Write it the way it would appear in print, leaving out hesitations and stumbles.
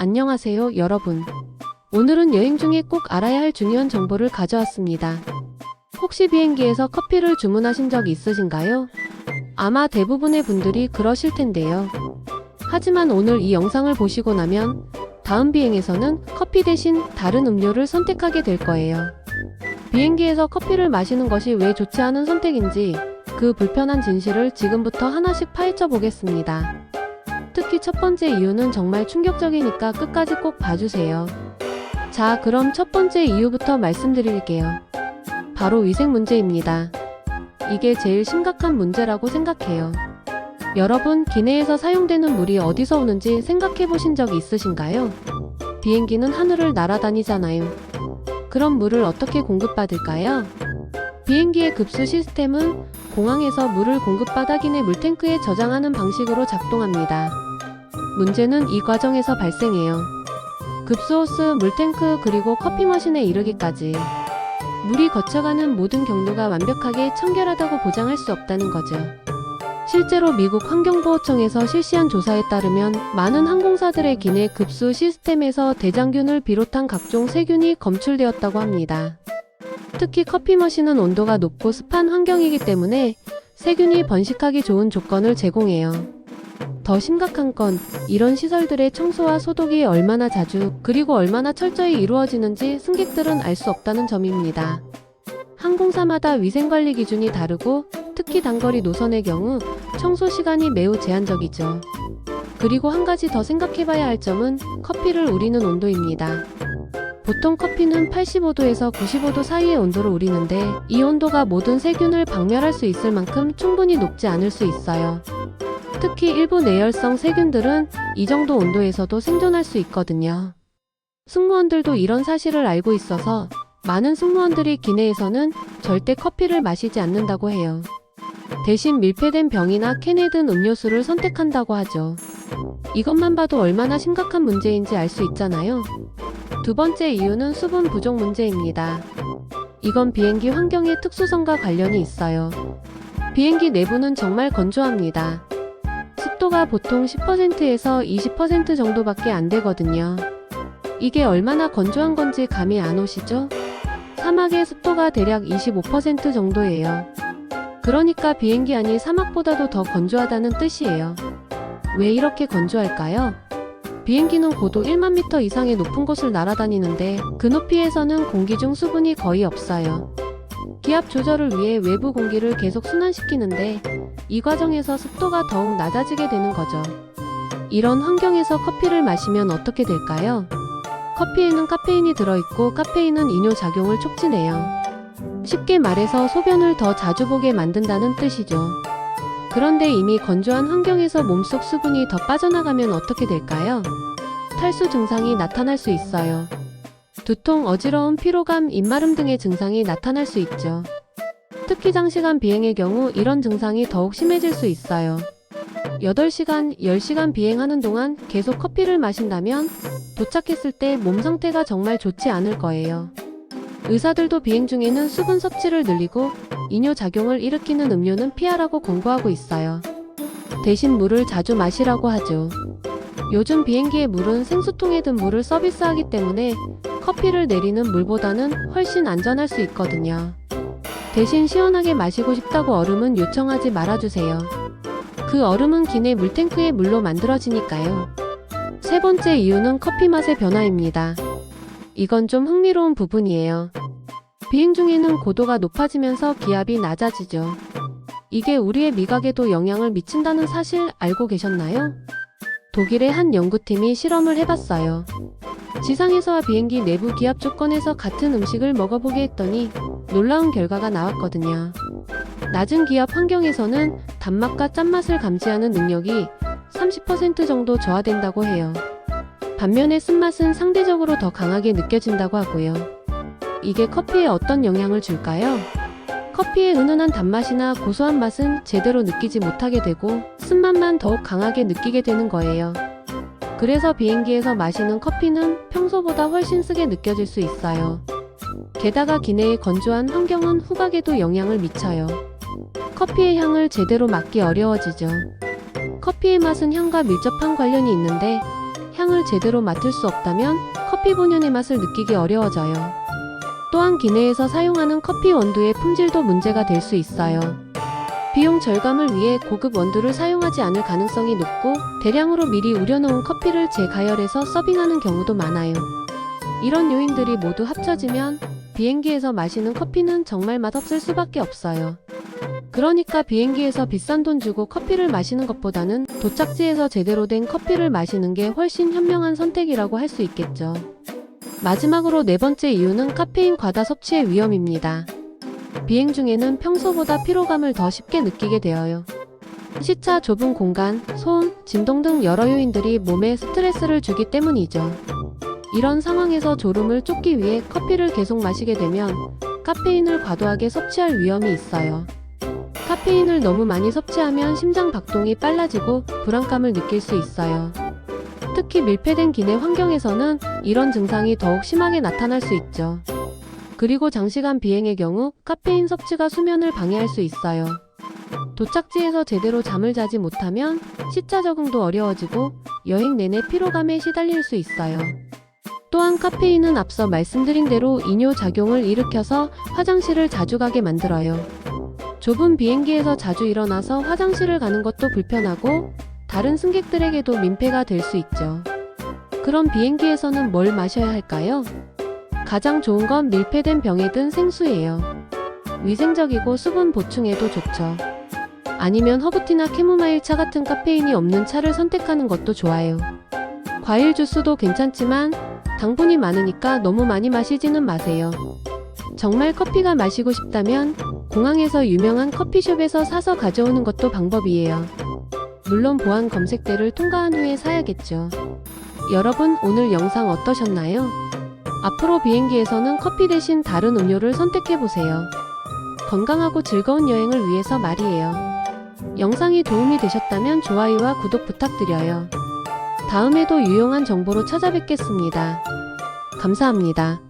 안녕하세요, 여러분. 오늘은 여행 중에 꼭 알아야 할 중요한 정보를 가져왔습니다. 혹시 비행기에서 커피를 주문하신 적 있으신가요? 아마 대부분의 분들이 그러실 텐데요. 하지만 오늘 이 영상을 보시고 나면 다음 비행에서는 커피 대신 다른 음료를 선택하게 될 거예요. 비행기에서 커피를 마시는 것이 왜 좋지 않은 선택인지 그 불편한 진실을 지금부터 하나씩 파헤쳐 보겠습니다. 특히 첫 번째 이유는 정말 충격적이니까 끝까지 꼭 봐주세요. 자, 그럼 첫 번째 이유부터 말씀드릴게요. 바로 위생 문제입니다. 이게 제일 심각한 문제라고 생각해요. 여러분, 기내에서 사용되는 물이 어디서 오는지 생각해 보신 적 있으신가요? 비행기는 하늘을 날아다니잖아요. 그럼 물을 어떻게 공급받을까요? 비행기의 급수 시스템은 공항에서 물을 공급받아 기내 물탱크에 저장하는 방식으로 작동합니다. 문제는 이 과정에서 발생해요. 급수호스, 물탱크, 그리고 커피 머신에 이르기까지 물이 거쳐가는 모든 경로가 완벽하게 청결하다고 보장할 수 없다는 거죠. 실제로 미국 환경보호청에서 실시한 조사에 따르면 많은 항공사들의 기내 급수 시스템에서 대장균을 비롯한 각종 세균이 검출되었다고 합니다. 특히 커피 머신은 온도가 높고 습한 환경이기 때문에 세균이 번식하기 좋은 조건을 제공해요. 더 심각한 건 이런 시설들의 청소와 소독이 얼마나 자주 그리고 얼마나 철저히 이루어지는지 승객들은 알 수 없다는 점입니다. 항공사마다 위생관리 기준이 다르고 특히 단거리 노선의 경우 청소 시간이 매우 제한적이죠. 그리고 한 가지 더 생각해봐야 할 점은 커피를 우리는 온도입니다. 보통 커피는 85도에서 95도 사이의 온도로 우리는데 이 온도가 모든 세균을 박멸할 수 있을 만큼 충분히 높지 않을 수 있어요. 특히 일부 내열성 세균들은 이 정도 온도에서도 생존할 수 있거든요. 승무원들도 이런 사실을 알고 있어서 많은 승무원들이 기내에서는 절대 커피를 마시지 않는다고 해요. 대신 밀폐된 병이나 캔에 든 음료수를 선택한다고 하죠. 이것만 봐도 얼마나 심각한 문제인지 알 수 있잖아요. 두 번째 이유는 수분 부족 문제입니다. 이건 비행기 환경의 특수성과 관련이 있어요. 비행기 내부는 정말 건조합니다. 습도가 보통 10%에서 20% 정도밖에 안 되거든요. 이게 얼마나 건조한 건지 감이 안 오시죠? 사막의 습도가 대략 25% 정도예요. 그러니까 비행기 안이 사막보다도 더 건조하다는 뜻이에요. 왜 이렇게 건조할까요? 비행기는 고도 1만 미터 이상의 높은 곳을 날아다니는데 그 높이에서는 공기 중 수분이 거의 없어요. 기압 조절을 위해 외부 공기를 계속 순환시키는데 이 과정에서 습도가 더욱 낮아지게 되는 거죠. 이런 환경에서 커피를 마시면 어떻게 될까요? 커피에는 카페인이 들어있고 카페인은 이뇨작용을 촉진해요. 쉽게 말해서 소변을 더 자주 보게 만든다는 뜻이죠. 그런데 이미 건조한 환경에서 몸속 수분이 더 빠져나가면 어떻게 될까요? 탈수 증상이 나타날 수 있어요. 두통, 어지러움, 피로감, 입마름 등의 증상이 나타날 수 있죠. 특히 장시간 비행의 경우 이런 증상이 더욱 심해질 수 있어요. 8시간, 10시간 비행하는 동안 계속 커피를 마신다면 도착했을 때 몸 상태가 정말 좋지 않을 거예요. 의사들도 비행 중에는 수분 섭취를 늘리고 이뇨작용을 일으키는 음료는 피하라고 권고하고 있어요. 대신 물을 자주 마시라고 하죠. 요즘 비행기의 물은 생수통에 든 물을 서비스하기 때문에 커피를 내리는 물보다는 훨씬 안전할 수 있거든요. 대신 시원하게 마시고 싶다고 얼음은 요청하지 말아주세요. 그 얼음은 기내 물탱크의 물로 만들어지니까요. 세 번째 이유는 커피 맛의 변화입니다. 이건 좀 흥미로운 부분이에요. 비행 중에는 고도가 높아지면서 기압이 낮아지죠. 이게 우리의 미각에도 영향을 미친다는 사실 알고 계셨나요? 독일의 한 연구팀이 실험을 해봤어요. 지상에서와 비행기 내부 기압 조건에서 같은 음식을 먹어보게 했더니 놀라운 결과가 나왔거든요. 낮은 기압 환경에서는 단맛과 짠맛을 감지하는 능력이 30% 정도 저하된다고 해요. 반면에 쓴맛은 상대적으로 더 강하게 느껴진다고 하고요. 이게 커피에 어떤 영향을 줄까요? 커피의 은은한 단맛이나 고소한 맛은 제대로 느끼지 못하게 되고 쓴맛만 더욱 강하게 느끼게 되는 거예요. 그래서 비행기에서 마시는 커피는 평소보다 훨씬 쓰게 느껴질 수 있어요. 게다가 기내의 건조한 환경은 후각에도 영향을 미쳐요. 커피의 향을 제대로 맡기 어려워지죠. 커피의 맛은 향과 밀접한 관련이 있는데 향을 제대로 맡을 수 없다면 커피 본연의 맛을 느끼기 어려워져요. 또한 기내에서 사용하는 커피 원두의 품질도 문제가 될 수 있어요. 비용 절감을 위해 고급 원두를 사용하지 않을 가능성이 높고 대량으로 미리 우려놓은 커피를 재가열해서 서빙하는 경우도 많아요. 이런 요인들이 모두 합쳐지면 비행기에서 마시는 커피는 정말 맛없을 수밖에 없어요. 그러니까 비행기에서 비싼 돈 주고 커피를 마시는 것보다는 도착지에서 제대로 된 커피를 마시는 게 훨씬 현명한 선택이라고 할 수 있겠죠. 마지막으로 네 번째 이유는 카페인 과다 섭취의 위험입니다. 비행 중에는 평소보다 피로감을 더 쉽게 느끼게 되어요. 시차, 좁은 공간, 소음, 진동 등 여러 요인들이 몸에 스트레스를 주기 때문이죠. 이런 상황에서 졸음을 쫓기 위해 커피를 계속 마시게 되면 카페인을 과도하게 섭취할 위험이 있어요. 카페인을 너무 많이 섭취하면 심장 박동이 빨라지고 불안감을 느낄 수 있어요. 특히 밀폐된 기내 환경에서는 이런 증상이 더욱 심하게 나타날 수 있죠. 그리고 장시간 비행의 경우 카페인 섭취가 수면을 방해할 수 있어요. 도착지에서 제대로 잠을 자지 못하면 시차 적응도 어려워지고 여행 내내 피로감에 시달릴 수 있어요. 또한 카페인은 앞서 말씀드린 대로 이뇨작용을 일으켜서 화장실을 자주 가게 만들어요. 좁은 비행기에서 자주 일어나서 화장실을 가는 것도 불편하고 다른 승객들에게도 민폐가 될 수 있죠. 그럼 비행기에서는 뭘 마셔야 할까요? 가장 좋은 건 밀폐된 병에 든 생수예요. 위생적이고 수분 보충에도 좋죠. 아니면 허브티나 캐모마일 차 같은 카페인이 없는 차를 선택하는 것도 좋아요. 과일 주스도 괜찮지만 당분이 많으니까 너무 많이 마시지는 마세요. 정말 커피가 마시고 싶다면 공항에서 유명한 커피숍에서 사서 가져오는 것도 방법이에요. 물론 보안 검색대를 통과한 후에 사야겠죠. 여러분, 오늘 영상 어떠셨나요? 앞으로 비행기에서는 커피 대신 다른 음료를 선택해보세요. 건강하고 즐거운 여행을 위해서 말이에요. 영상이 도움이 되셨다면 좋아요와 구독 부탁드려요. 다음에도 유용한 정보로 찾아뵙겠습니다. 감사합니다.